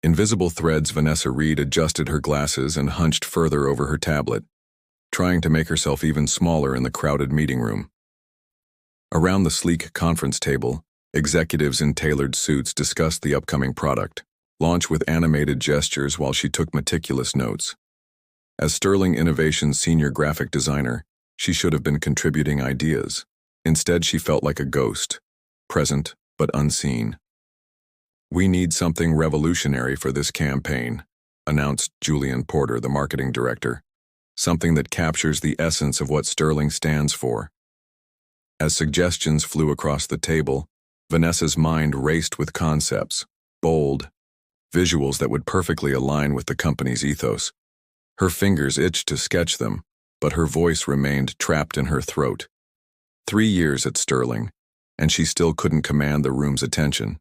Invisible threads. Vanessa Reed adjusted her glasses and hunched further over her tablet, trying to make herself even smaller in the crowded meeting room. Around the sleek conference table, executives in tailored suits discussed the upcoming product launch with animated gestures while she took meticulous notes. As Sterling Innovations' senior graphic designer, she should have been contributing ideas. Instead, she felt like a ghost, present but unseen. "We need something revolutionary for this campaign," announced Julian Porter, the marketing director. "Something that captures the essence of what Sterling stands for." As suggestions flew across the table, Vanessa's mind raced with concepts, bold, visuals that would perfectly align with the company's ethos. Her fingers itched to sketch them, but her voice remained trapped in her throat. 3 years at Sterling, and she still couldn't command the room's attention.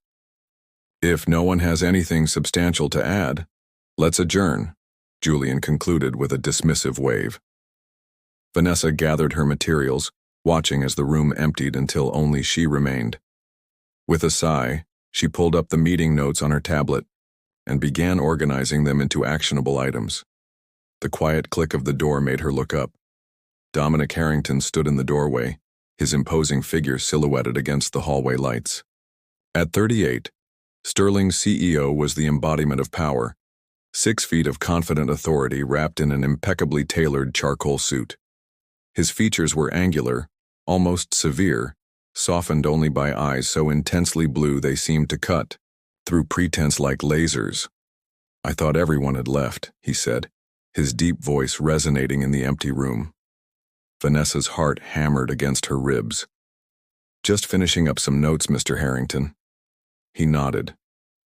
"If no one has anything substantial to add, let's adjourn," Julian concluded with a dismissive wave. Vanessa gathered her materials, watching as the room emptied until only she remained. With a sigh, she pulled up the meeting notes on her tablet and began organizing them into actionable items. The quiet click of the door made her look up. Dominic Harrington stood in the doorway, his imposing figure silhouetted against the hallway lights. At 38, Sterling's CEO was the embodiment of power, 6 feet of confident authority wrapped in an impeccably tailored charcoal suit. His features were angular, almost severe, softened only by eyes so intensely blue they seemed to cut through pretense like lasers. "I thought everyone had left," he said, his deep voice resonating in the empty room. Vanessa's heart hammered against her ribs. "Just finishing up some notes, Mr. Harrington." He nodded,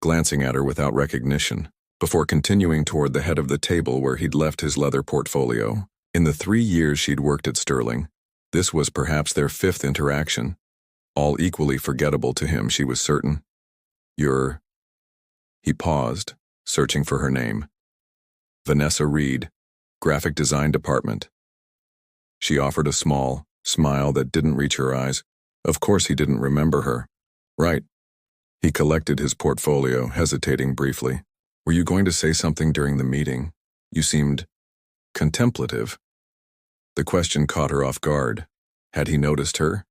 glancing at her without recognition, before continuing toward the head of the table where he'd left his leather portfolio. In the 3 years she'd worked at Sterling, this was perhaps their 5th interaction, all equally forgettable to him, she was certain. "You're—" He paused, searching for her name. "Vanessa Reed, Graphic Design Department." She offered a small smile that didn't reach her eyes. Of course he didn't remember her. "Right." He collected his portfolio, hesitating briefly. "Were you going to say something during the meeting? You seemed contemplative." The question caught her off guard. Had he noticed her?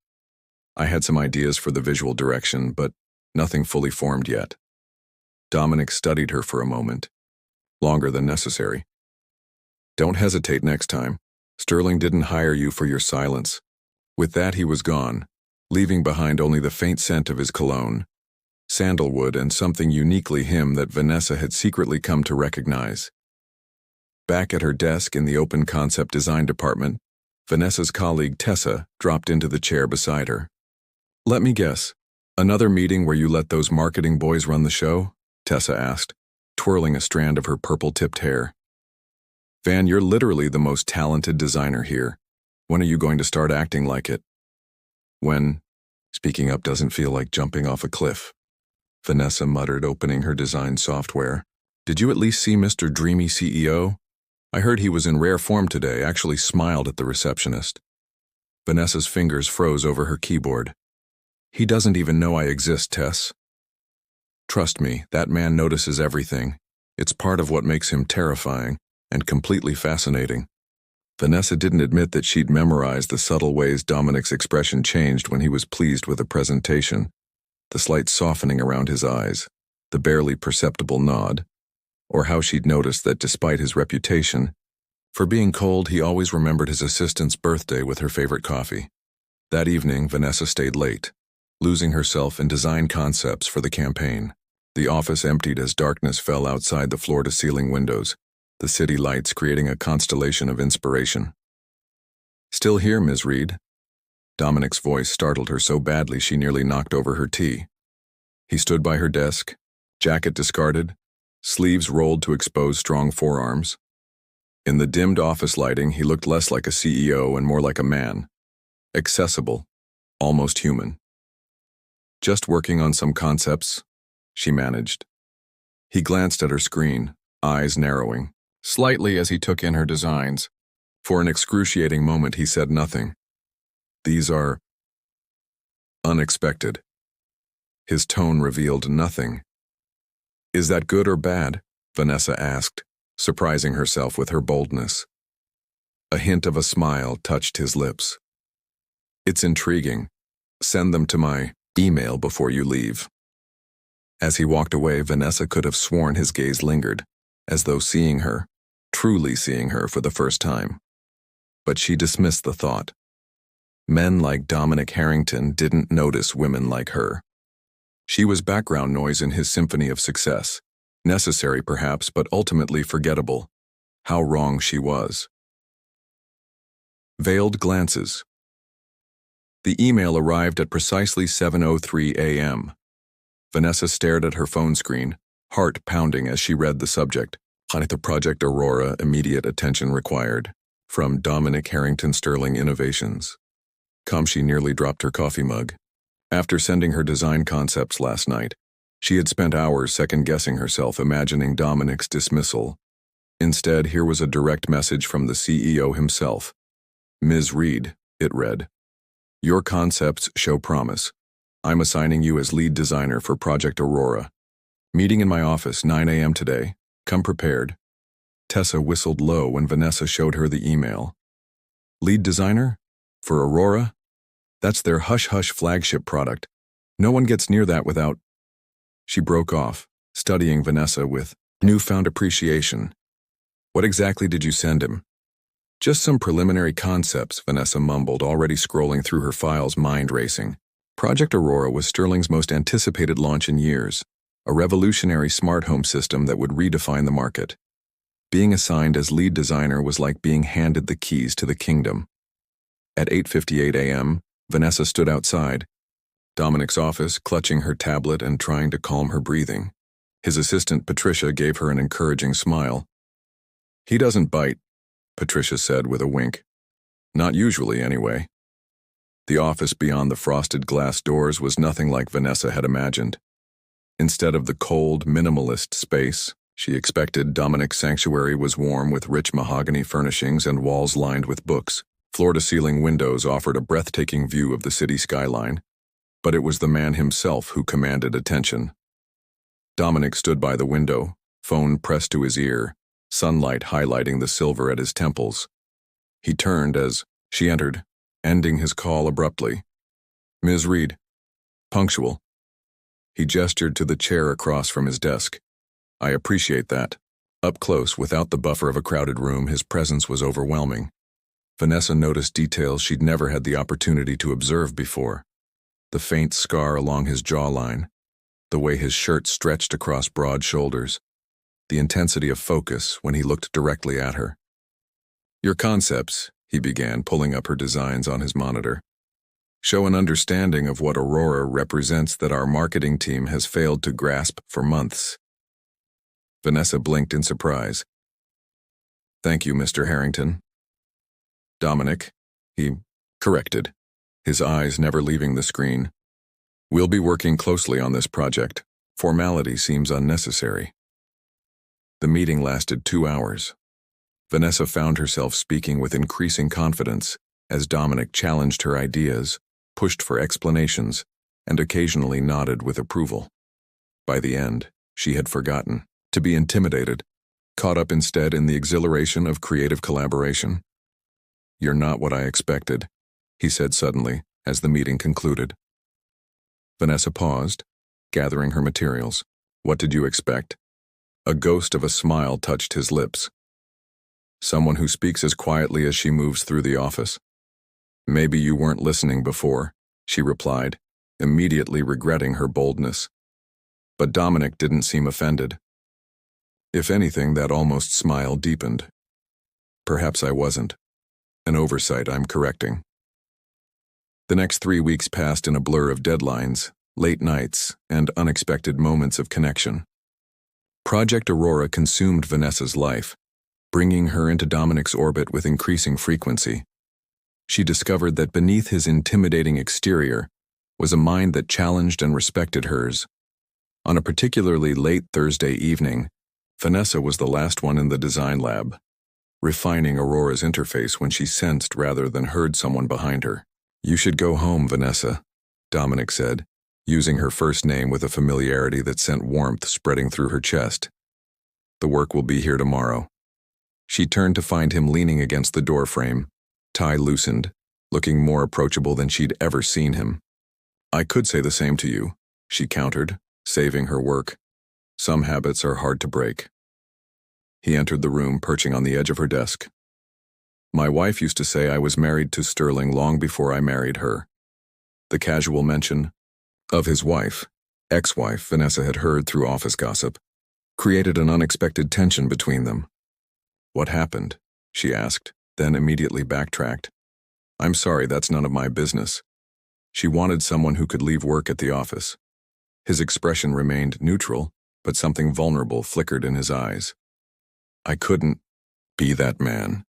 "I had some ideas for the visual direction, but nothing fully formed yet." Dominic studied her for a moment, longer than necessary. "Don't hesitate next time. Sterling didn't hire you for your silence." With that he was gone, leaving behind only the faint scent of his cologne, sandalwood, and something uniquely him that Vanessa had secretly come to recognize. Back at her desk in the open concept design department, Vanessa's colleague Tessa dropped into the chair beside her. "Let me guess, another meeting where you let those marketing boys run the show?" Tessa asked, twirling a strand of her purple-tipped hair. "Van, you're literally the most talented designer here. When are you going to start acting like it?" "When speaking up doesn't feel like jumping off a cliff," Vanessa muttered, opening her design software. "Did you at least see Mr. Dreamy CEO? I heard he was in rare form today, actually smiled at the receptionist." Vanessa's fingers froze over her keyboard. "He doesn't even know I exist, Tess. Trust me, that man notices everything. It's part of what makes him terrifying and completely fascinating." Vanessa didn't admit that she'd memorized the subtle ways Dominic's expression changed when he was pleased with a presentation, the slight softening around his eyes, the barely perceptible nod, or how she'd noticed that despite his reputation for being cold, he always remembered his assistant's birthday with her favorite coffee. That evening, Vanessa stayed late, losing herself in design concepts for the campaign. The office emptied as darkness fell outside the floor-to-ceiling windows, the city lights creating a constellation of inspiration. "Still here, Ms. Reed?" Dominic's voice startled her so badly she nearly knocked over her tea. He stood by her desk, jacket discarded, sleeves rolled to expose strong forearms. In the dimmed office lighting, he looked less like a CEO and more like a man. Accessible, almost human. "Just working on some concepts," she managed. He glanced at her screen, eyes narrowing slightly as he took in her designs. For an excruciating moment he said nothing. "These are unexpected." His tone revealed nothing. Is that good or bad? Vanessa asked, surprising herself with her boldness. A hint of a smile touched his lips. It's intriguing. Send them to my email before you leave. As he walked away, Vanessa could have sworn his gaze lingered, as though seeing her, truly seeing her for the first time. But she dismissed the thought. Men like Dominic Harrington didn't notice women like her. She was background noise in his symphony of success, necessary perhaps, but ultimately forgettable. How wrong she was. Veiled glances. The email arrived at precisely 7:03 a.m. Vanessa stared at her phone screen, heart pounding as she read the subject. Project Aurora, immediate attention required. From Dominic Harrington Sterling Innovations. She nearly dropped her coffee mug. After sending her design concepts last night, she had spent hours second-guessing herself, imagining Dominic's dismissal. Instead, here was a direct message from the CEO himself. Ms. Reed, it read. Your concepts show promise. I'm assigning you as lead designer for Project Aurora. Meeting in my office, 9 a.m. today. Come prepared. Tessa whistled low when Vanessa showed her the email. Lead designer? For Aurora? That's their hush-hush flagship product. No one gets near that without... She broke off, studying Vanessa with newfound appreciation. What exactly did you send him? Just some preliminary concepts, Vanessa mumbled, already scrolling through her files, mind racing. Project Aurora was Sterling's most anticipated launch in years, a revolutionary smart home system that would redefine the market. Being assigned as lead designer was like being handed the keys to the kingdom. At 8:58 a.m., Vanessa stood outside, Dominic's office, clutching her tablet and trying to calm her breathing. His assistant, Patricia, gave her an encouraging smile. He doesn't bite, Patricia said with a wink. Not usually, anyway. The office beyond the frosted glass doors was nothing like Vanessa had imagined. Instead of the cold, minimalist space she expected, Dominic's sanctuary was warm with rich mahogany furnishings and walls lined with books. Floor-to-ceiling windows offered a breathtaking view of the city skyline, but it was the man himself who commanded attention. Dominic stood by the window, phone pressed to his ear, sunlight highlighting the silver at his temples. He turned as she entered, ending his call abruptly. Ms. Reed. Punctual. He gestured to the chair across from his desk. I appreciate that. Up close, without the buffer of a crowded room, his presence was overwhelming. Vanessa noticed details she'd never had the opportunity to observe before. The faint scar along his jawline, the way his shirt stretched across broad shoulders, the intensity of focus when he looked directly at her. Your concepts, he began, pulling up her designs on his monitor, show an understanding of what Aurora represents that our marketing team has failed to grasp for months. Vanessa blinked in surprise. Thank you, Mr. Harrington. Dominic, he corrected, his eyes never leaving the screen. We'll be working closely on this project. Formality seems unnecessary. The meeting lasted 2 hours. Vanessa found herself speaking with increasing confidence as Dominic challenged her ideas, pushed for explanations, and occasionally nodded with approval. By the end, she had forgotten to be intimidated, caught up instead in the exhilaration of creative collaboration. You're not what I expected, he said suddenly as the meeting concluded. Vanessa paused, gathering her materials. What did you expect? A ghost of a smile touched his lips. Someone who speaks as quietly as she moves through the office. Maybe you weren't listening before, she replied, immediately regretting her boldness. But Dominic didn't seem offended. If anything, that almost smile deepened. Perhaps I wasn't. An oversight I'm correcting. The next 3 weeks passed in a blur of deadlines, late nights, and unexpected moments of connection. Project Aurora consumed Vanessa's life, bringing her into Dominic's orbit with increasing frequency. She discovered that beneath his intimidating exterior was a mind that challenged and respected hers. On a particularly late Thursday evening, Vanessa was the last one in the design lab, refining Aurora's interface when she sensed rather than heard someone behind her. You should go home, Vanessa, Dominic said. using her first name with a familiarity that sent warmth spreading through her chest. "The work will be here tomorrow." She turned to find him leaning against the doorframe, tie loosened, looking more approachable than she'd ever seen him. "I could say the same to you," she countered, saving her work. "Some habits are hard to break." He entered the room, perching on the edge of her desk. "My wife used to say I was married to Sterling long before I married her." The casual mention of his wife, ex-wife, Vanessa had heard through office gossip, created an unexpected tension between them. "What happened?" she asked, then immediately backtracked. "I'm sorry, that's none of my business." She wanted someone who could leave work at the office. His expression remained neutral, but something vulnerable flickered in his eyes. "I couldn't be that man."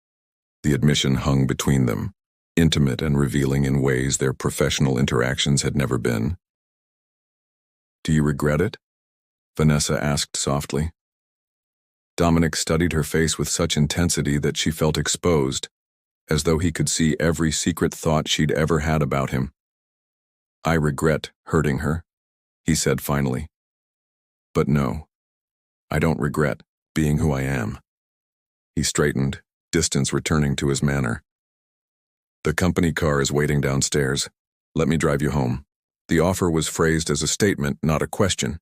The admission hung between them, intimate and revealing in ways their professional interactions had never been. "Do you regret it?" Vanessa asked softly. Dominic studied her face with such intensity that she felt exposed, as though he could see every secret thought she'd ever had about him. "I regret hurting her," he said finally. "But no, I don't regret being who I am." He straightened, distance returning to his manner. "The company car is waiting downstairs. Let me drive you home." The offer was phrased as a statement, not a question.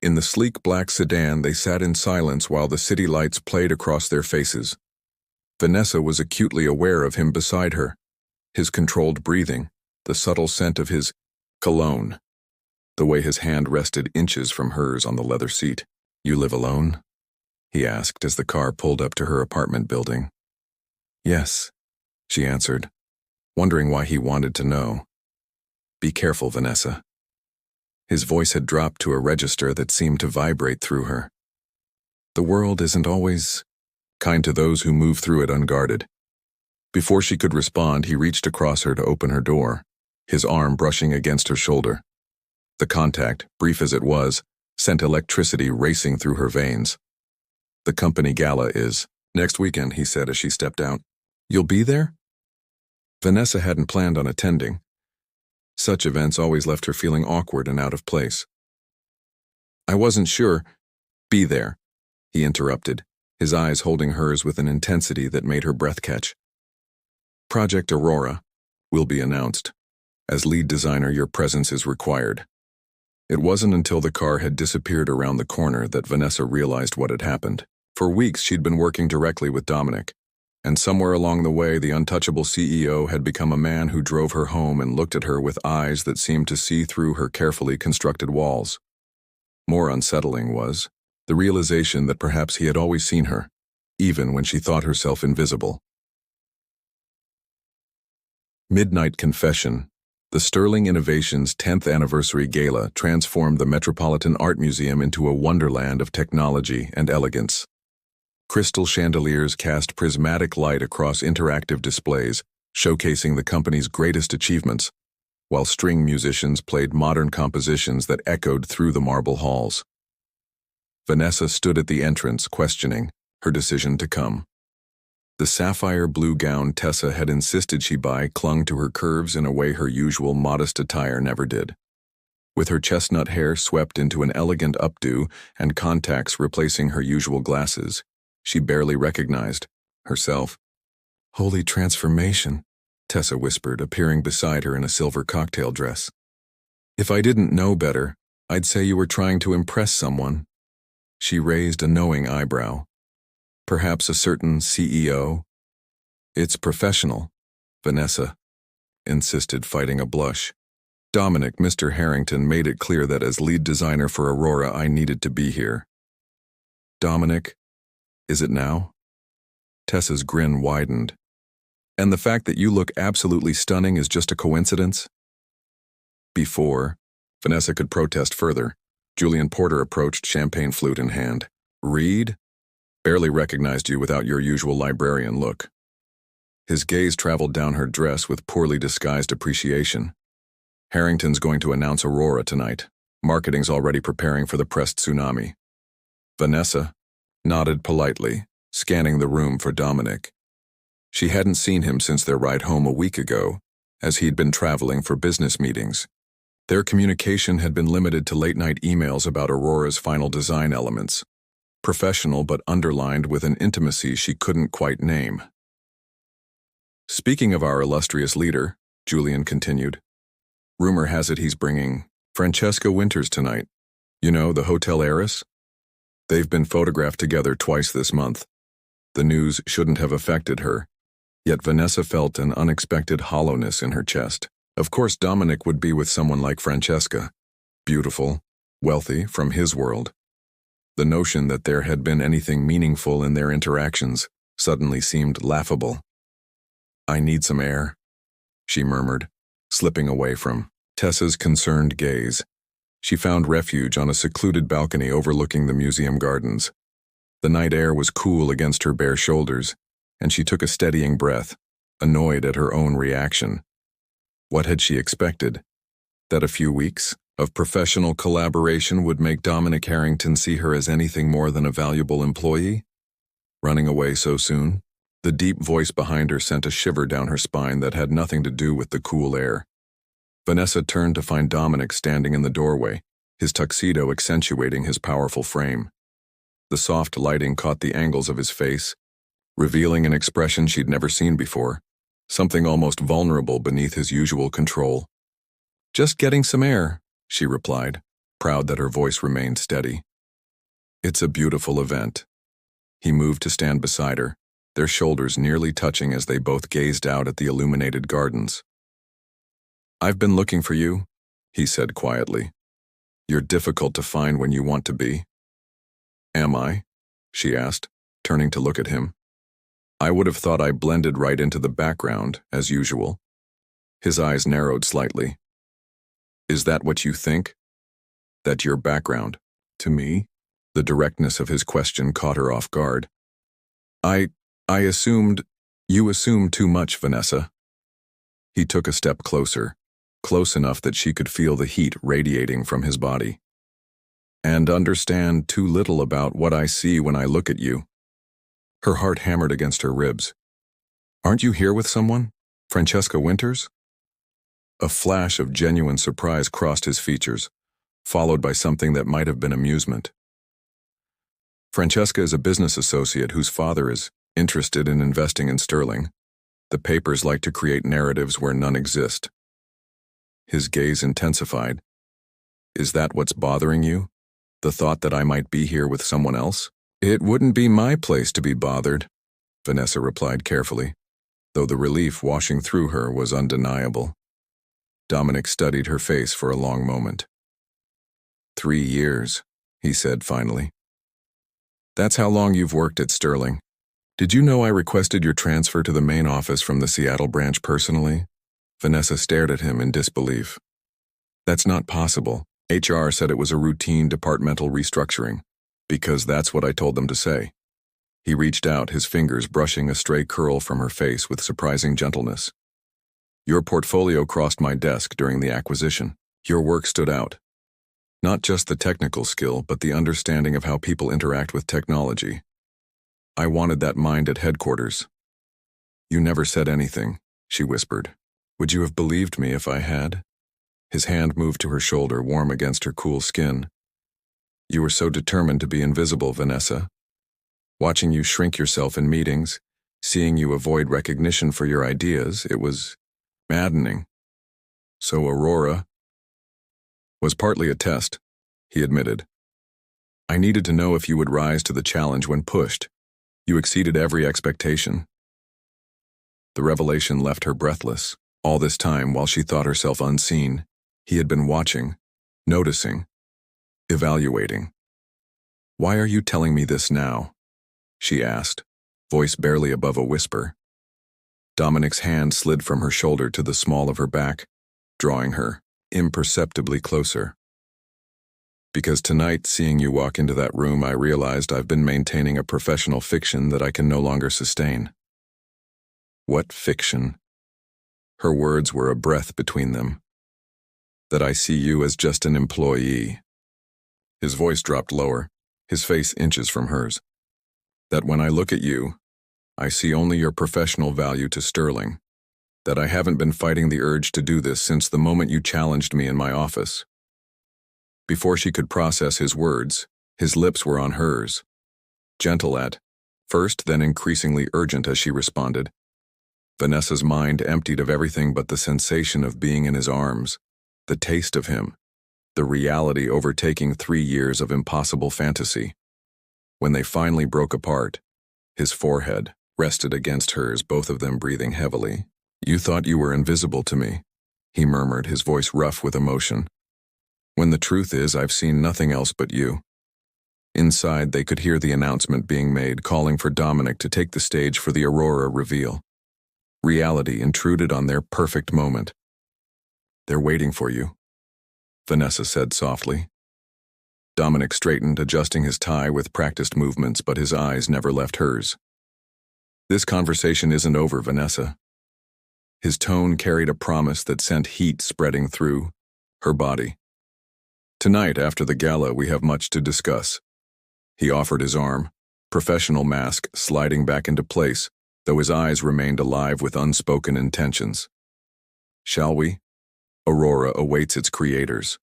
In the sleek black sedan, they sat in silence while the city lights played across their faces. Vanessa was acutely aware of him beside her, his controlled breathing, the subtle scent of his cologne, the way his hand rested inches from hers on the leather seat. "You live alone?" he asked as the car pulled up to her apartment building. "Yes," she answered, wondering why he wanted to know. "Be careful, Vanessa." His voice had dropped to a register that seemed to vibrate through her. "The world isn't always kind to those who move through it unguarded." Before she could respond, he reached across her to open her door, his arm brushing against her shoulder. The contact, brief as it was, sent electricity racing through her veins. "The company gala is next weekend," he said as she stepped out. "You'll be there?" Vanessa hadn't planned on attending. Such events always left her feeling awkward and out of place. "I wasn't sure." "Be there," he interrupted, his eyes holding hers with an intensity that made her breath catch. "Project Aurora will be announced. As lead designer, your presence is required." It wasn't until the car had disappeared around the corner that Vanessa realized what had happened. For weeks, she'd been working directly with Dominic, and somewhere along the way, the untouchable CEO had become a man who drove her home and looked at her with eyes that seemed to see through her carefully constructed walls. More unsettling was the realization that perhaps he had always seen her, even when she thought herself invisible. Midnight Confession. The Sterling Innovations 10th Anniversary Gala transformed the Metropolitan Art Museum into a wonderland of technology and elegance. Crystal chandeliers cast prismatic light across interactive displays, showcasing the company's greatest achievements, while string musicians played modern compositions that echoed through the marble halls. Vanessa stood at the entrance, questioning her decision to come. The sapphire blue gown Tessa had insisted she buy clung to her curves in a way her usual modest attire never did. With her chestnut hair swept into an elegant updo and contacts replacing her usual glasses, she barely recognized herself. "Holy transformation," Tessa whispered, appearing beside her in a silver cocktail dress. "If I didn't know better, I'd say you were trying to impress someone." She raised a knowing eyebrow. "Perhaps a certain CEO?" "It's professional," Vanessa insisted, fighting a blush. "Dominic, Mr. Harrington, made it clear that as lead designer for Aurora, I needed to be here." "Dominic? Is it now?" Tessa's grin widened. "And the fact that you look absolutely stunning is just a coincidence?" Before Vanessa could protest further, Julian Porter approached, champagne flute in hand. "Reed? Barely recognized you without your usual librarian look." His gaze traveled down her dress with poorly disguised appreciation. "Harrington's going to announce Aurora tonight. Marketing's already preparing for the press tsunami." Vanessa nodded politely, scanning the room for Dominic. She hadn't seen him since their ride home a week ago, as he'd been traveling for business meetings. Their communication had been limited to late-night emails about Aurora's final design elements, professional but underlined with an intimacy she couldn't quite name. Speaking of our illustrious leader, Julian continued, rumor has it he's bringing Francesca Winters tonight. You know, the hotel heiress? They've been photographed together twice this month. The news shouldn't have affected her, yet Vanessa felt an unexpected hollowness in her chest. Of course Dominic would be with someone like Francesca, beautiful, wealthy, from his world. The notion that there had been anything meaningful in their interactions suddenly seemed laughable. I need some air, she murmured, slipping away from Tessa's concerned gaze. She found refuge on a secluded balcony overlooking the museum gardens. The night air was cool against her bare shoulders, and she took a steadying breath, annoyed at her own reaction. What had she expected? That a few weeks of professional collaboration would make Dominic Harrington see her as anything more than a valuable employee? Running away so soon? The deep voice behind her sent a shiver down her spine that had nothing to do with the cool air. Vanessa turned to find Dominic standing in the doorway, his tuxedo accentuating his powerful frame. The soft lighting caught the angles of his face, revealing an expression she'd never seen before, something almost vulnerable beneath his usual control. Just getting some air, she replied, proud that her voice remained steady. It's a beautiful event. He moved to stand beside her, their shoulders nearly touching as they both gazed out at the illuminated gardens. I've been looking for you, he said quietly. You're difficult to find when you want to be. Am I? She asked, turning to look at him. I would have thought I blended right into the background, as usual. His eyes narrowed slightly. Is that what you think? That your background? To me? The directness of his question caught her off guard. I assumed... You assume too much, Vanessa. He took a step closer, close enough that she could feel the heat radiating from his body. And understand too little about what I see when I look at you. Her heart hammered against her ribs. Aren't you here with someone? Francesca Winters? A flash of genuine surprise crossed his features, followed by something that might have been amusement. Francesca is a business associate whose father is interested in investing in sterling. The papers like to create narratives where none exist. His gaze intensified. Is that what's bothering you? The thought that I might be here with someone else? It wouldn't be my place to be bothered, Vanessa replied carefully, though the relief washing through her was undeniable. Dominic studied her face for a long moment. 3 years, he said finally. That's how long you've worked at Sterling. Did you know I requested your transfer to the main office from the Seattle branch personally? Vanessa stared at him in disbelief. That's not possible. HR said it was a routine departmental restructuring, because that's what I told them to say. He reached out, his fingers brushing a stray curl from her face with surprising gentleness. Your portfolio crossed my desk during the acquisition. Your work stood out. Not just the technical skill, but the understanding of how people interact with technology. I wanted that mind at headquarters. You never said anything, she whispered. Would you have believed me if I had? His hand moved to her shoulder, warm against her cool skin. You were so determined to be invisible, Vanessa. Watching you shrink yourself in meetings, seeing you avoid recognition for your ideas, it was maddening. So Aurora was partly a test, he admitted. I needed to know if you would rise to the challenge when pushed. You exceeded every expectation. The revelation left her breathless. All this time, while she thought herself unseen, he had been watching, noticing, evaluating. Why are you telling me this now? She asked, voice barely above a whisper. Dominic's hand slid from her shoulder to the small of her back, drawing her imperceptibly closer. Because tonight, seeing you walk into that room, I realized I've been maintaining a professional fiction that I can no longer sustain. What fiction? Her words were a breath between them. That I see you as just an employee. His voice dropped lower, his face inches from hers. That when I look at you, I see only your professional value to Sterling. that I haven't been fighting the urge to do this since the moment you challenged me in my office. Before she could process his words, his lips were on hers. Gentle at first, then increasingly urgent as she responded. Vanessa's mind emptied of everything but the sensation of being in his arms, the taste of him, the reality overtaking 3 years of impossible fantasy. When they finally broke apart, his forehead rested against hers, both of them breathing heavily. "You thought you were invisible to me," he murmured, his voice rough with emotion. "When the truth is, I've seen nothing else but you." Inside, they could hear the announcement being made, calling for Dominic to take the stage for the Aurora reveal. Reality intruded on their perfect moment. "They're waiting for you," Vanessa said softly. Dominic straightened, adjusting his tie with practiced movements, but his eyes never left hers. "This conversation isn't over, Vanessa." His tone carried a promise that sent heat spreading through her body. "Tonight, after the gala, we have much to discuss." He offered his arm, professional mask sliding back into place, though his eyes remained alive with unspoken intentions. "Shall we? Aurora awaits its creators."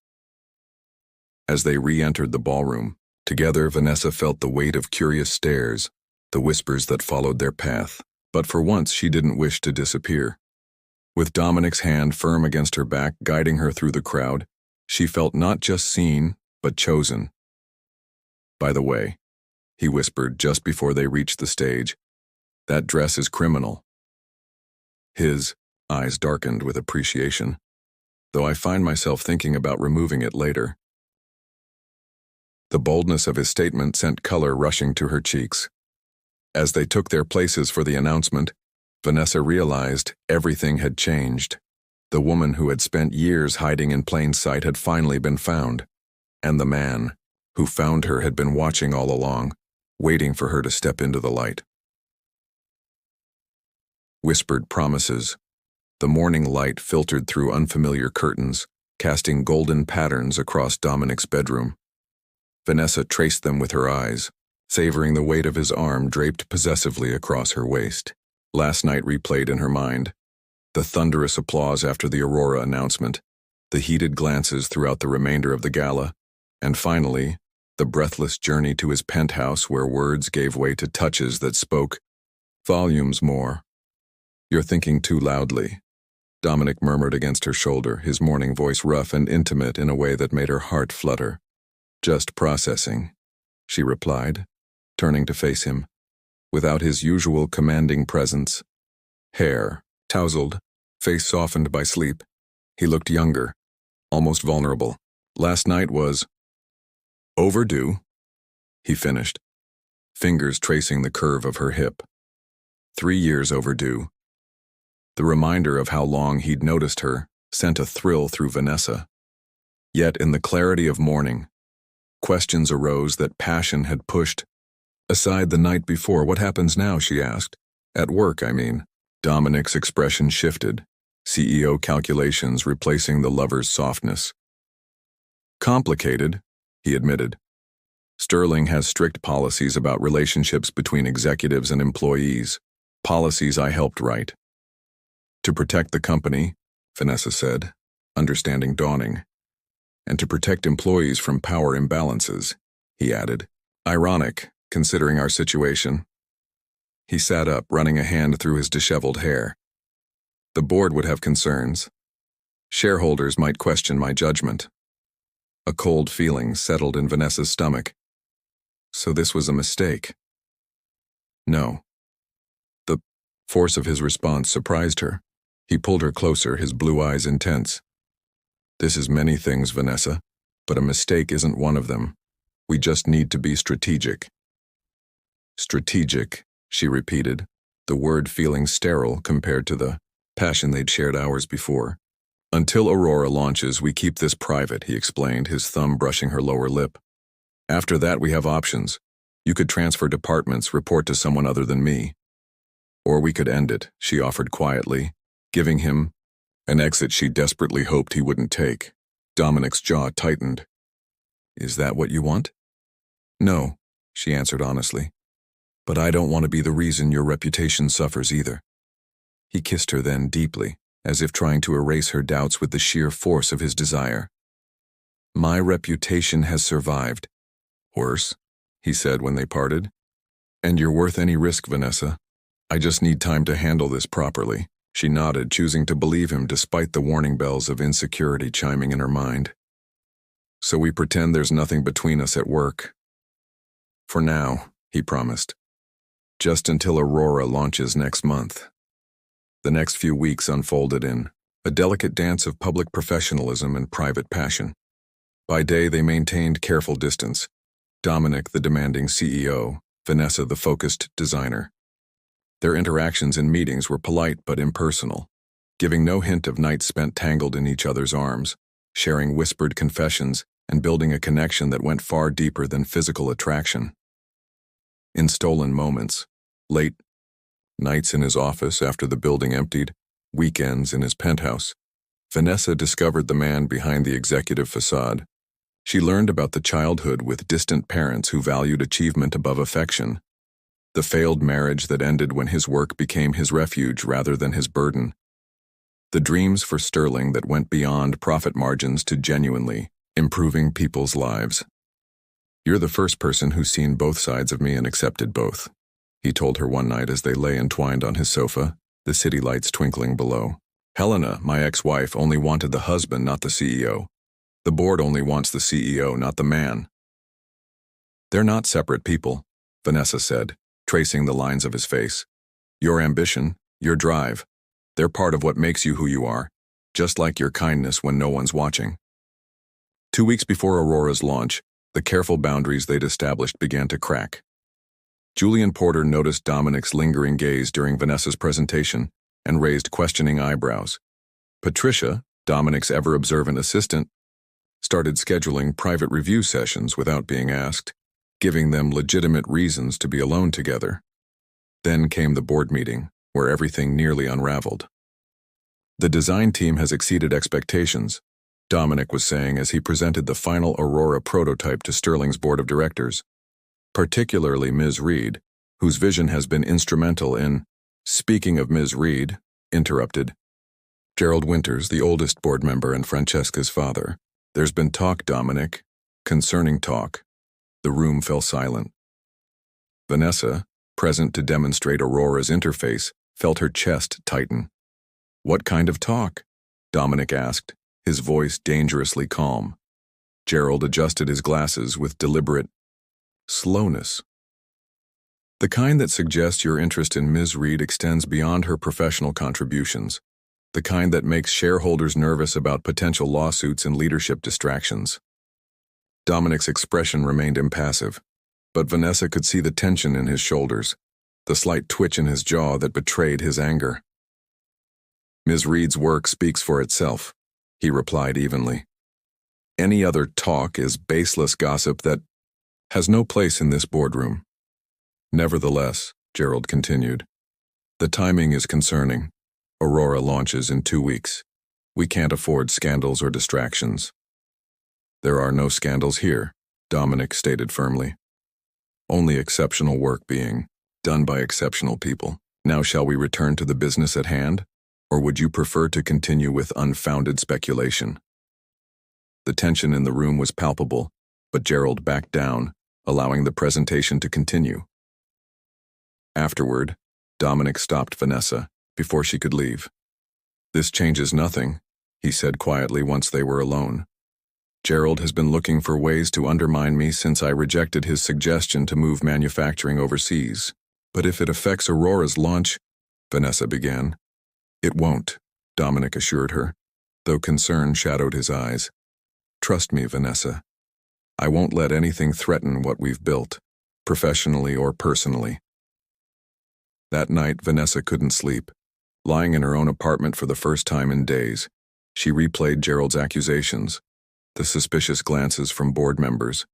As they re-entered the ballroom, together Vanessa felt the weight of curious stares, the whispers that followed their path, but for once she didn't wish to disappear. With Dominic's hand firm against her back, guiding her through the crowd, she felt not just seen, but chosen. "By the way," he whispered just before they reached the stage, "that dress is criminal." His eyes darkened with appreciation, though I find myself thinking about removing it later. The boldness of his statement sent color rushing to her cheeks. As they took their places for the announcement, Vanessa realized everything had changed. The woman who had spent years hiding in plain sight had finally been found, and the man who found her had been watching all along, waiting for her to step into the light. Whispered promises. The morning light filtered through unfamiliar curtains, casting golden patterns across Dominic's bedroom. Vanessa traced them with her eyes, savoring the weight of his arm draped possessively across her waist. Last night replayed in her mind. The thunderous applause after the Aurora announcement, the heated glances throughout the remainder of the gala, and finally, the breathless journey to his penthouse where words gave way to touches that spoke volumes more. "You're thinking too loudly," Dominic murmured against her shoulder, his morning voice rough and intimate in a way that made her heart flutter. "Just processing," she replied, turning to face him. Without his usual commanding presence, hair tousled, face softened by sleep, he looked younger, almost vulnerable. "Last night was overdue," he finished, fingers tracing the curve of her hip. 3 years overdue. The reminder of how long he'd noticed her sent a thrill through Vanessa. Yet in the clarity of morning, questions arose that passion had pushed aside the night before. "What happens now?" she asked. "At work, I mean." Dominic's expression shifted, CEO calculations replacing the lover's softness. "Complicated," he admitted. "Sterling has strict policies about relationships between executives and employees, policies I helped write." "To protect the company," Vanessa said, understanding dawning. "And to protect employees from power imbalances," he added. "Ironic, considering our situation." He sat up, running a hand through his disheveled hair. "The board would have concerns. Shareholders might question my judgment." A cold feeling settled in Vanessa's stomach. So this was a mistake? No. The force of his response surprised her. He pulled her closer, his blue eyes intense. "This is many things, Vanessa, but a mistake isn't one of them. We just need to be strategic." "Strategic," she repeated, the word feeling sterile compared to the passion they'd shared hours before. "Until Aurora launches, we keep this private," he explained, his thumb brushing her lower lip. "After that, we have options. You could transfer departments, report to someone other than me. Or we could end it," she offered quietly, giving him an exit she desperately hoped he wouldn't take. Dominic's jaw tightened. "Is that what you want?" "No," she answered honestly. "But I don't want to be the reason your reputation suffers either." He kissed her then deeply, as if trying to erase her doubts with the sheer force of his desire. "My reputation has survived." "Worse," he said when they parted. "And you're worth any risk, Vanessa. I just need time to handle this properly." She nodded, choosing to believe him despite the warning bells of insecurity chiming in her mind. "So we pretend there's nothing between us at work." "For now," he promised. "Just until Aurora launches next month." The next few weeks unfolded in a delicate dance of public professionalism and private passion. By day they maintained careful distance. Dominic, the demanding CEO, Vanessa, the focused designer. Their interactions and meetings were polite but impersonal, giving no hint of nights spent tangled in each other's arms, sharing whispered confessions and building a connection that went far deeper than physical attraction. In stolen moments, late nights in his office after the building emptied, weekends in his penthouse, Vanessa discovered the man behind the executive facade. She learned about the childhood with distant parents who valued achievement above affection, the failed marriage that ended when his work became his refuge rather than his burden, the dreams for Sterling that went beyond profit margins to genuinely improving people's lives. "You're the first person who's seen both sides of me and accepted both," he told her one night as they lay entwined on his sofa, the city lights twinkling below. "Helena, my ex-wife, only wanted the husband, not the CEO. The board only wants the CEO, not the man." "They're not separate people," Vanessa said, tracing the lines of his face. "Your ambition, your drive, they're part of what makes you who you are, just like your kindness when no one's watching." 2 weeks before Aurora's launch, the careful boundaries they'd established began to crack. Julian Porter noticed Dominic's lingering gaze during Vanessa's presentation and raised questioning eyebrows. Patricia, Dominic's ever-observant assistant, started scheduling private review sessions without being asked, giving them legitimate reasons to be alone together. Then came the board meeting, where everything nearly unraveled. "The design team has exceeded expectations," Dominic was saying as he presented the final Aurora prototype to Sterling's board of directors, particularly Ms. Reed, whose vision has been instrumental in— "Speaking of Ms. Reed," interrupted Gerald Winters, the oldest board member and Francesca's father. "There's been talk, Dominic, concerning talk." The room fell silent. Vanessa, present to demonstrate Aurora's interface, felt her chest tighten. "What kind of talk?" Dominic asked, his voice dangerously calm. Gerald adjusted his glasses with deliberate slowness. "The kind that suggests your interest in Ms. Reed extends beyond her professional contributions. The kind that makes shareholders nervous about potential lawsuits and leadership distractions." Dominic's expression remained impassive, but Vanessa could see the tension in his shoulders, the slight twitch in his jaw that betrayed his anger. "Ms. Reed's work speaks for itself," he replied evenly. "Any other talk is baseless gossip that has no place in this boardroom." "Nevertheless," Gerald continued, "the timing is concerning. Aurora launches in 2 weeks. We can't afford scandals or distractions." "There are no scandals here," Dominic stated firmly. "Only exceptional work being done by exceptional people. Now shall we return to the business at hand, or would you prefer to continue with unfounded speculation?" The tension in the room was palpable, but Gerald backed down, allowing the presentation to continue. Afterward, Dominic stopped Vanessa before she could leave. "This changes nothing," he said quietly once they were alone. "Gerald has been looking for ways to undermine me since I rejected his suggestion to move manufacturing overseas. But if it affects Aurora's launch," Vanessa began. "It won't," Dominic assured her, though concern shadowed his eyes. "Trust me, Vanessa. I won't let anything threaten what we've built, professionally or personally." That night, Vanessa couldn't sleep. Lying in her own apartment for the first time in days, she replayed Gerald's accusations, the suspicious glances from board members,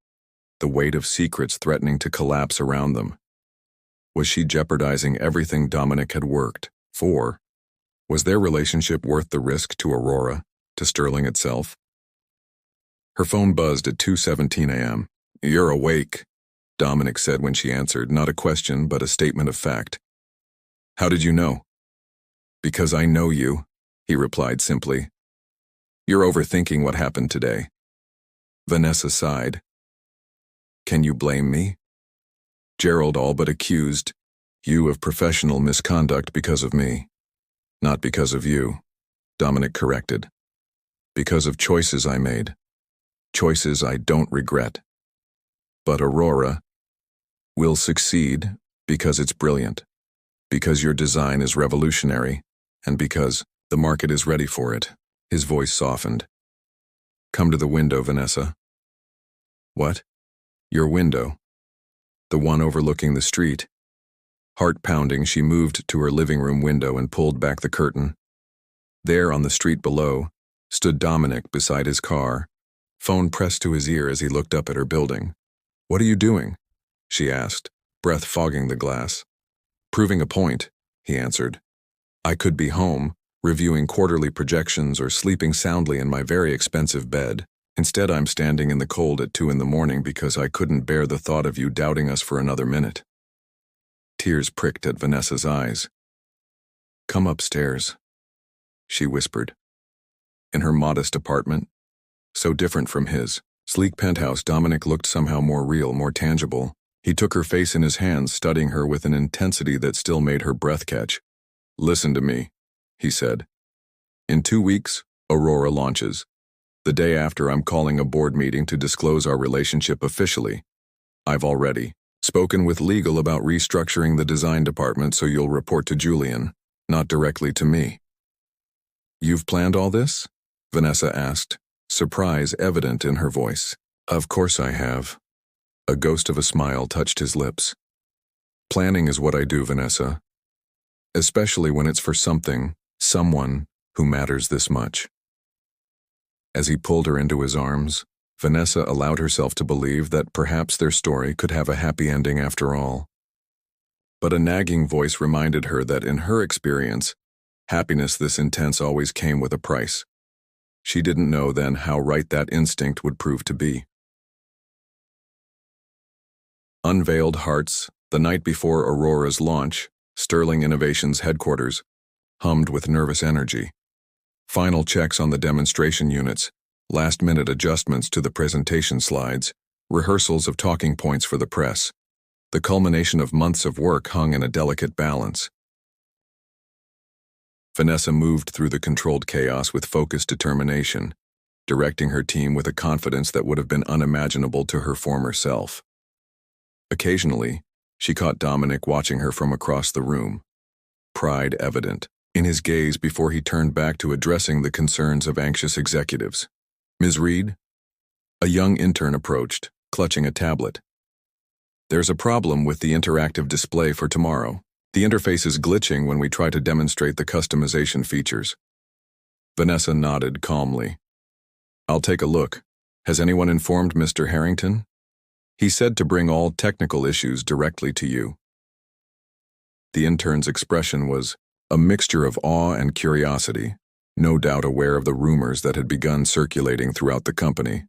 the weight of secrets threatening to collapse around them. Was she jeopardizing everything Dominic had worked for? Was their relationship worth the risk to Aurora, to Sterling itself? Her phone buzzed at 2:17 a.m. "You're awake," Dominic said when she answered, not a question but a statement of fact. "How did you know?" Because I know you, he replied simply. You're overthinking what happened today. Vanessa sighed. Can you blame me? Gerald all but accused you of professional misconduct because of me. Not because of you, Dominic corrected. Because of choices I made. Choices I don't regret. But Aurora will succeed because it's brilliant, because your design is revolutionary, and because the market is ready for it. His voice softened. Come to the window, Vanessa. What? Your window. The one overlooking the street. Heart pounding, she moved to her living room window and pulled back the curtain. There, on the street below, stood Dominic beside his car, phone pressed to his ear as he looked up at her building. What are you doing? She asked, breath fogging the glass. Proving a point, he answered. I could be home, reviewing quarterly projections or sleeping soundly in my very expensive bed. Instead, I'm standing in the cold at 2 a.m. because I couldn't bear the thought of you doubting us for another minute. Tears pricked at Vanessa's eyes. Come upstairs, she whispered. In her modest apartment, so different from his sleek penthouse, Dominic looked somehow more real, more tangible. He took her face in his hands, studying her with an intensity that still made her breath catch. Listen to me, he said. In 2 weeks, Aurora launches. The day after, I'm calling a board meeting to disclose our relationship officially. I've already spoken with legal about restructuring the design department, so you'll report to Julian, not directly to me. You've planned all this? Vanessa asked, surprise evident in her voice. Of course I have. A ghost of a smile touched his lips. Planning is what I do, Vanessa. Especially when it's for someone who matters this much. As he pulled her into his arms, Vanessa allowed herself to believe that perhaps their story could have a happy ending after all. But a nagging voice reminded her that in her experience, happiness this intense always came with a price. She didn't know then how right that instinct would prove to be. Unveiled Hearts, the night before Aurora's launch, Sterling Innovations headquarters, hummed with nervous energy. Final checks on the demonstration units, last-minute adjustments to the presentation slides, rehearsals of talking points for the press. The culmination of months of work hung in a delicate balance. Vanessa moved through the controlled chaos with focused determination, directing her team with a confidence that would have been unimaginable to her former self. Occasionally, she caught Dominic watching her from across the room, pride evident in his gaze before he turned back to addressing the concerns of anxious executives. Ms. Reed? A young intern approached, clutching a tablet. There's a problem with the interactive display for tomorrow. The interface is glitching when we try to demonstrate the customization features. Vanessa nodded calmly. I'll take a look. Has anyone informed Mr. Harrington? He said to bring all technical issues directly to you. The intern's expression was a mixture of awe and curiosity, no doubt aware of the rumors that had begun circulating throughout the company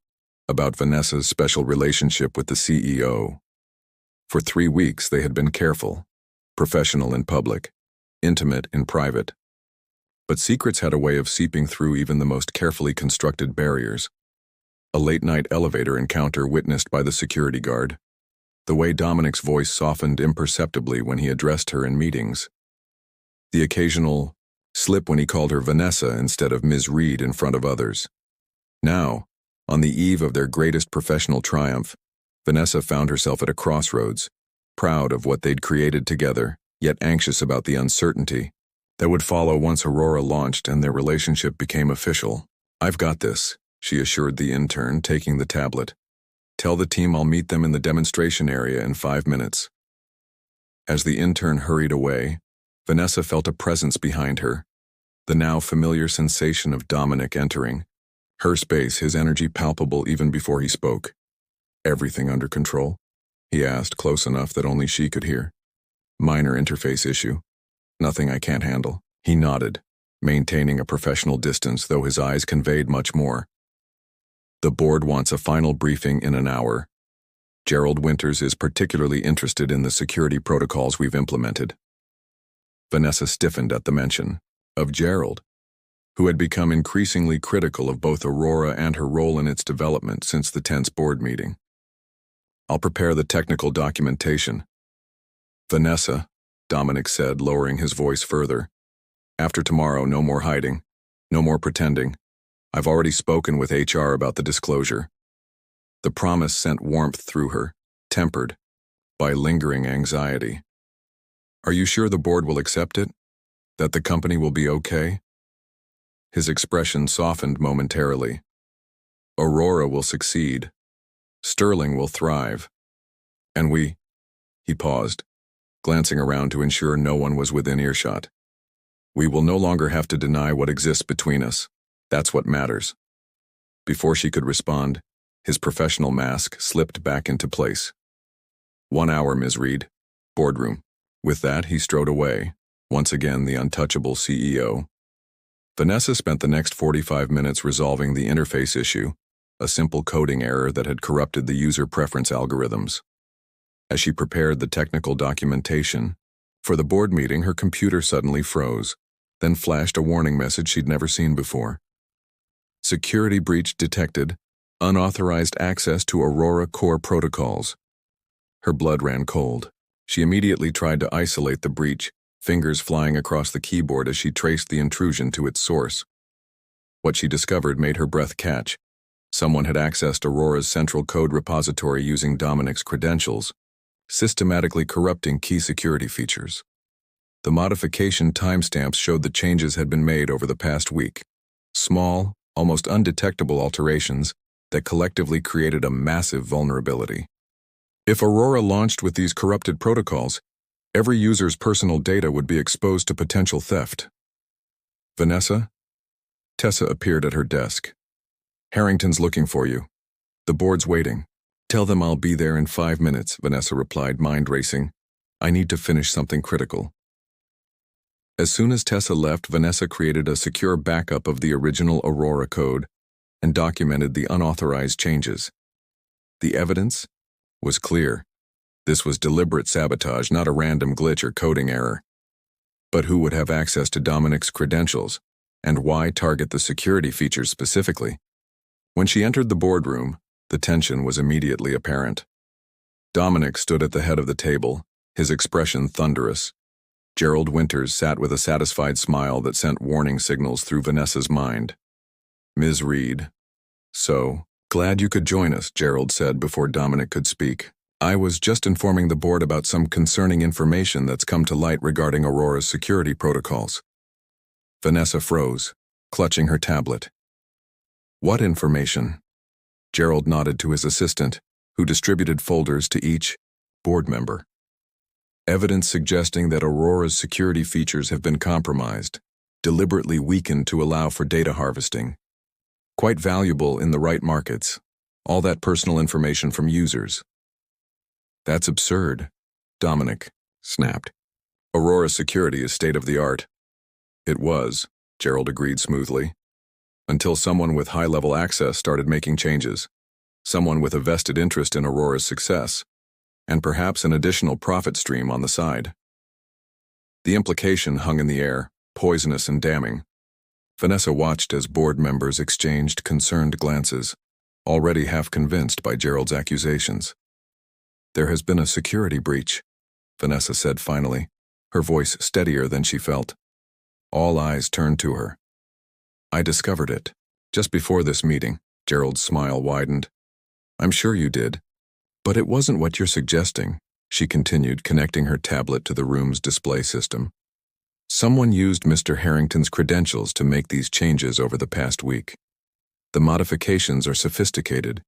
about Vanessa's special relationship with the CEO. For 3 weeks they had been careful, professional in public, intimate in private. But secrets had a way of seeping through even the most carefully constructed barriers. A late-night elevator encounter witnessed by the security guard. The way Dominic's voice softened imperceptibly when he addressed her in meetings. The occasional slip when he called her Vanessa instead of Ms. Reed in front of others. Now, on the eve of their greatest professional triumph, Vanessa found herself at a crossroads, proud of what they'd created together, yet anxious about the uncertainty that would follow once Aurora launched and their relationship became official. I've got this, she assured the intern, taking the tablet. Tell the team I'll meet them in the demonstration area in 5 minutes. As the intern hurried away, Vanessa felt a presence behind her, the now familiar sensation of Dominic entering. Her space, his energy palpable even before he spoke. Everything under control? He asked, close enough that only she could hear. Minor interface issue. Nothing I can't handle. He nodded, maintaining a professional distance, though his eyes conveyed much more. The board wants a final briefing in an hour. Gerald Winters is particularly interested in the security protocols we've implemented. Vanessa stiffened at the mention. of Gerald, who had become increasingly critical of both Aurora and her role in its development since the tense board meeting. "I'll prepare the technical documentation." "Vanessa," Dominic said, lowering his voice further. "After tomorrow, no more hiding. No more pretending. I've already spoken with HR about the disclosure." The promise sent warmth through her, tempered by lingering anxiety. "Are you sure the board will accept it? That the company will be okay?" His expression softened momentarily. "Aurora will succeed. Sterling will thrive. And we—" He paused, glancing around to ensure no one was within earshot. "We will no longer have to deny what exists between us. That's what matters." Before she could respond, his professional mask slipped back into place. "1 hour, Ms. Reed. Boardroom." With that, he strode away, once again the untouchable CEO. Vanessa spent the next 45 minutes resolving the interface issue, a simple coding error that had corrupted the user preference algorithms. As she prepared the technical documentation for the board meeting, her computer suddenly froze, then flashed a warning message she'd never seen before. "Security breach detected. Unauthorized access to Aurora core protocols." Her blood ran cold. She immediately tried to isolate the breach, fingers flying across the keyboard as she traced the intrusion to its source. What she discovered made her breath catch. Someone had accessed Aurora's central code repository using Dominic's credentials, systematically corrupting key security features. The modification timestamps showed the changes had been made over the past week. Small, almost undetectable alterations that collectively created a massive vulnerability. If Aurora launched with these corrupted protocols, every user's personal data would be exposed to potential theft. "Vanessa?" Tessa appeared at her desk. "Harrington's looking for you. The board's waiting." "Tell them I'll be there in 5 minutes," Vanessa replied, mind racing. "I need to finish something critical." As soon as Tessa left, Vanessa created a secure backup of the original Aurora code and documented the unauthorized changes. The evidence was clear. This was deliberate sabotage, not a random glitch or coding error. But who would have access to Dominic's credentials, and why target the security features specifically? When she entered the boardroom, the tension was immediately apparent. Dominic stood at the head of the table, his expression thunderous. Gerald Winters sat with a satisfied smile that sent warning signals through Vanessa's mind. "Ms. Reed." "So, glad you could join us," Gerald said before Dominic could speak. "I was just informing the board about some concerning information that's come to light regarding Aurora's security protocols." Vanessa froze, clutching her tablet. "What information?" Gerald nodded to his assistant, who distributed folders to each board member. "Evidence suggesting that Aurora's security features have been compromised, deliberately weakened to allow for data harvesting. Quite valuable in the right markets. All that personal information from users." "That's absurd," Dominic snapped. "Aurora's security is state-of-the-art." "It was," Gerald agreed smoothly, "until someone with high-level access started making changes. Someone with a vested interest in Aurora's success, and perhaps an additional profit stream on the side." The implication hung in the air, poisonous and damning. Vanessa watched as board members exchanged concerned glances, already half convinced by Gerald's accusations. "There has been a security breach," Vanessa said finally, her voice steadier than she felt. All eyes turned to her. "I discovered it just before this meeting," Gerald's smile widened. "I'm sure you did. But it wasn't what you're suggesting," she continued, connecting her tablet to the room's display system. "Someone used Mr. Harrington's credentials to make these changes over the past week. The modifications are sophisticated,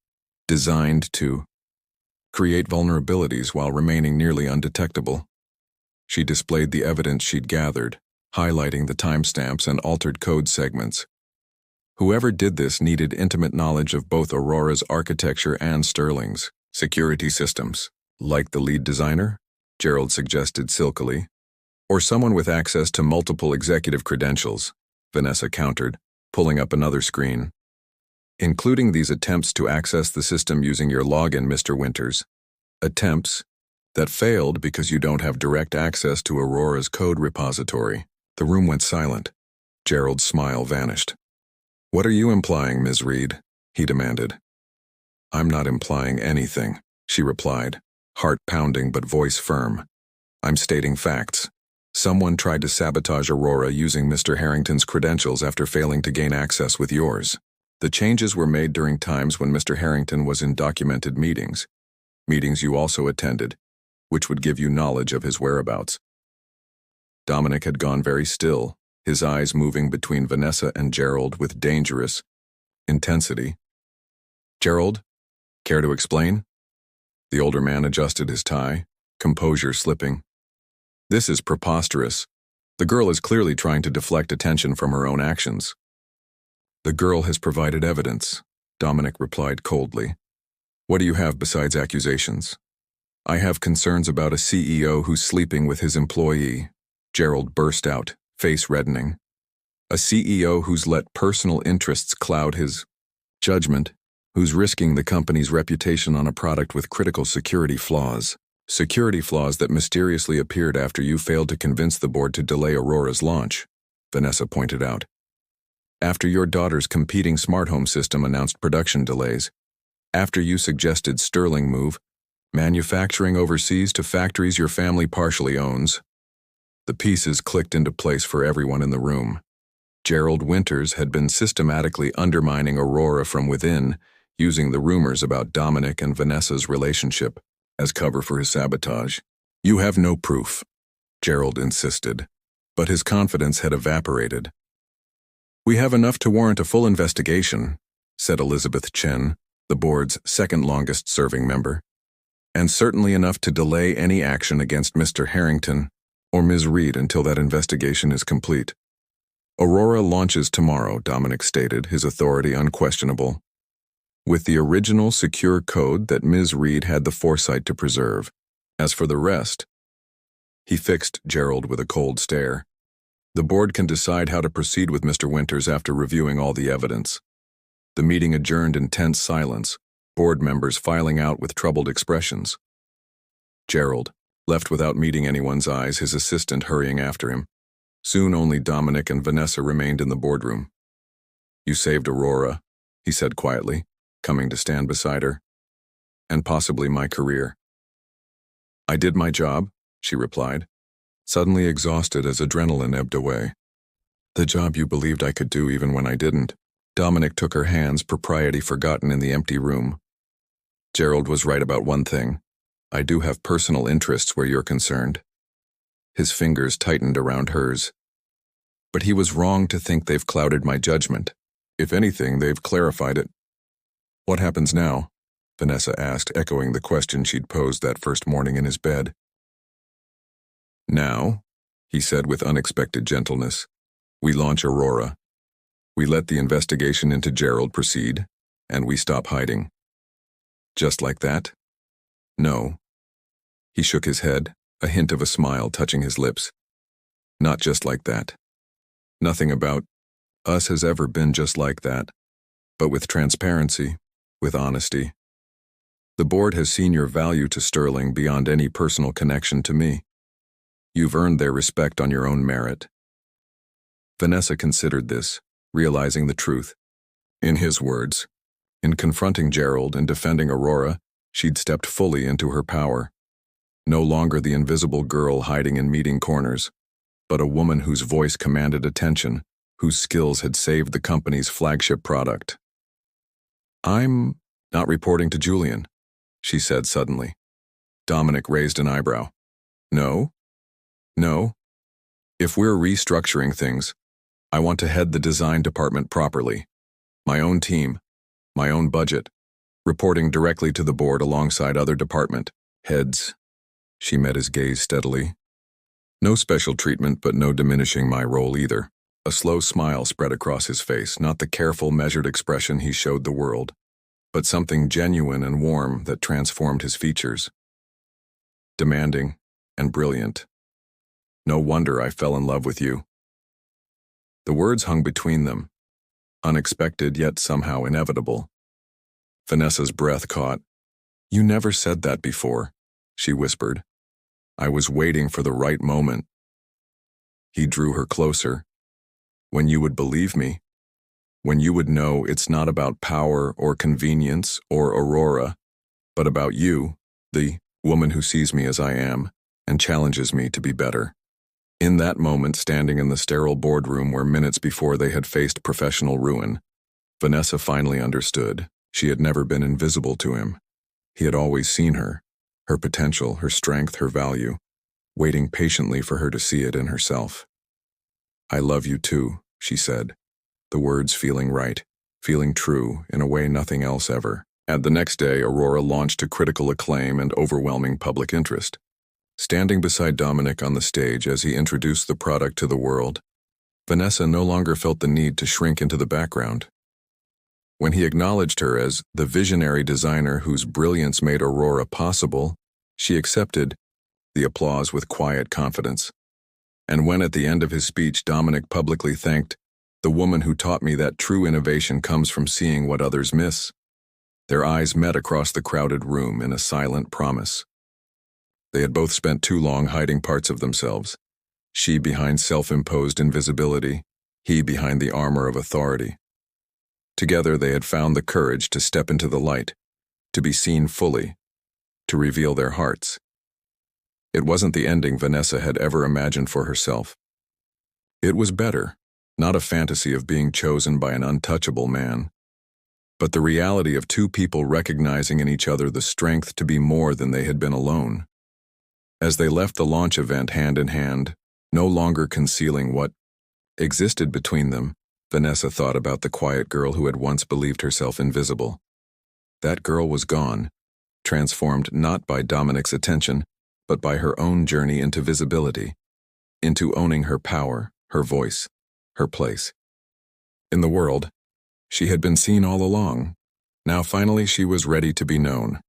designed to create vulnerabilities while remaining nearly undetectable." She displayed the evidence she'd gathered, highlighting the timestamps and altered code segments. Whoever did this needed intimate knowledge of both Aurora's architecture and Sterling's security systems. "Like the lead designer?" Gerald suggested silkily. "Or someone with access to multiple executive credentials," Vanessa countered, pulling up another screen. "Including these attempts to access the system using your login, Mr. Winters. Attempts that failed because you don't have direct access to Aurora's code repository." The room went silent. Gerald's smile vanished. "What are you implying, Ms. Reed?" he demanded. "I'm not implying anything," she replied, heart pounding but voice firm. "I'm stating facts. Someone tried to sabotage Aurora using Mr. Harrington's credentials after failing to gain access with yours. The changes were made during times when Mr. Harrington was in documented meetings you also attended, which would give you knowledge of his whereabouts." Dominic had gone very still, his eyes moving between Vanessa and Gerald with dangerous intensity. "Gerald, care to explain?" The older man adjusted his tie, composure slipping. "This is preposterous. The girl is clearly trying to deflect attention from her own actions." "The girl has provided evidence," Dominic replied coldly. "What do you have besides accusations?" "I have concerns about a CEO who's sleeping with his employee," Gerald burst out, face reddening. "A CEO who's let personal interests cloud his judgment, who's risking the company's reputation on a product with critical security flaws that mysteriously appeared after you failed to convince the board to delay Aurora's launch," Vanessa pointed out. "After your daughter's competing smart home system announced production delays, after you suggested Sterling move manufacturing overseas to factories your family partially owns." The pieces clicked into place for everyone in the room. Gerald Winters had been systematically undermining Aurora from within, using the rumors about Dominic and Vanessa's relationship as cover for his sabotage. "You have no proof," Gerald insisted, but his confidence had evaporated. "We have enough to warrant a full investigation," said Elizabeth Chen, the board's second longest-serving member, "and certainly enough to delay any action against Mr. Harrington or Ms. Reed until that investigation is complete." "Aurora launches tomorrow," Dominic stated, his authority unquestionable, "with the original secure code that Ms. Reed had the foresight to preserve. As for the rest—" He fixed Gerald with a cold stare. "The board can decide how to proceed with Mr. Winters after reviewing all the evidence." The meeting adjourned in tense silence, board members filing out with troubled expressions. Gerald, left without meeting anyone's eyes, his assistant hurrying after him. Soon only Dominic and Vanessa remained in the boardroom. "You saved Aurora," he said quietly, coming to stand beside her. "And possibly my career." "I did my job," she replied, suddenly exhausted as adrenaline ebbed away. "The job you believed I could do even when I didn't." Dominic took her hands, propriety forgotten in the empty room. "Gerald was right about one thing. I do have personal interests where you're concerned." His fingers tightened around hers. "But he was wrong to think they've clouded my judgment. If anything, they've clarified it." "What happens now?" Vanessa asked, echoing the question she'd posed that first morning in his bed. "Now," he said with unexpected gentleness, "we launch Aurora. We let the investigation into Gerald proceed, and we stop hiding." "Just like that?" "No." He shook his head, a hint of a smile touching his lips. "Not just like that. Nothing about us has ever been just like that, but with transparency, with honesty. The board has seen your value to Sterling beyond any personal connection to me. You've earned their respect on your own merit." Vanessa considered this, realizing the truth. In his words, in confronting Gerald and defending Aurora, she'd stepped fully into her power. No longer the invisible girl hiding in meeting corners, but a woman whose voice commanded attention, whose skills had saved the company's flagship product. "I'm not reporting to Julian," she said suddenly. Dominic raised an eyebrow. "No? No. If we're restructuring things, I want to head the design department properly. My own team, my own budget, reporting directly to the board alongside other department heads." She met his gaze steadily. "No special treatment, but no diminishing my role either." A slow smile spread across his face, not the careful, measured expression he showed the world, but something genuine and warm that transformed his features. "Demanding and brilliant. No wonder I fell in love with you." The words hung between them, unexpected yet somehow inevitable. Vanessa's breath caught. "You never said that before," she whispered. "I was waiting for the right moment." He drew her closer, When you would believe me. When you would know it's not about power or convenience or Aurora, but about you, the woman who sees me as I am and challenges me to be better. In that moment, standing in the sterile boardroom where minutes before they had faced professional ruin, Vanessa finally understood. She had never been invisible to him. He had always seen her, her potential, her strength, her value, waiting patiently for her to see it in herself. I love you too, she said, the words feeling right, feeling true in a way nothing else ever. And the next day, Aurora launched to critical acclaim and overwhelming public interest. Standing beside Dominic on the stage as he introduced the product to the world, Vanessa no longer felt the need to shrink into the background. When he acknowledged her as the visionary designer whose brilliance made Aurora possible, she accepted the applause with quiet confidence. And when at the end of his speech Dominic publicly thanked the woman who taught me that true innovation comes from seeing what others miss, their eyes met across the crowded room in a silent promise. They had both spent too long hiding parts of themselves, she behind self-imposed invisibility, he behind the armor of authority. Together they had found the courage to step into the light, to be seen fully, to reveal their hearts. It wasn't the ending Vanessa had ever imagined for herself. It was better, not a fantasy of being chosen by an untouchable man, but the reality of two people recognizing in each other the strength to be more than they had been alone. As they left the launch event hand in hand, no longer concealing what existed between them, Vanessa thought about the quiet girl who had once believed herself invisible. That girl was gone, transformed not by Dominic's attention, but by her own journey into visibility, into owning her power, her voice, her place. In the world, she had been seen all along. Now finally she was ready to be known.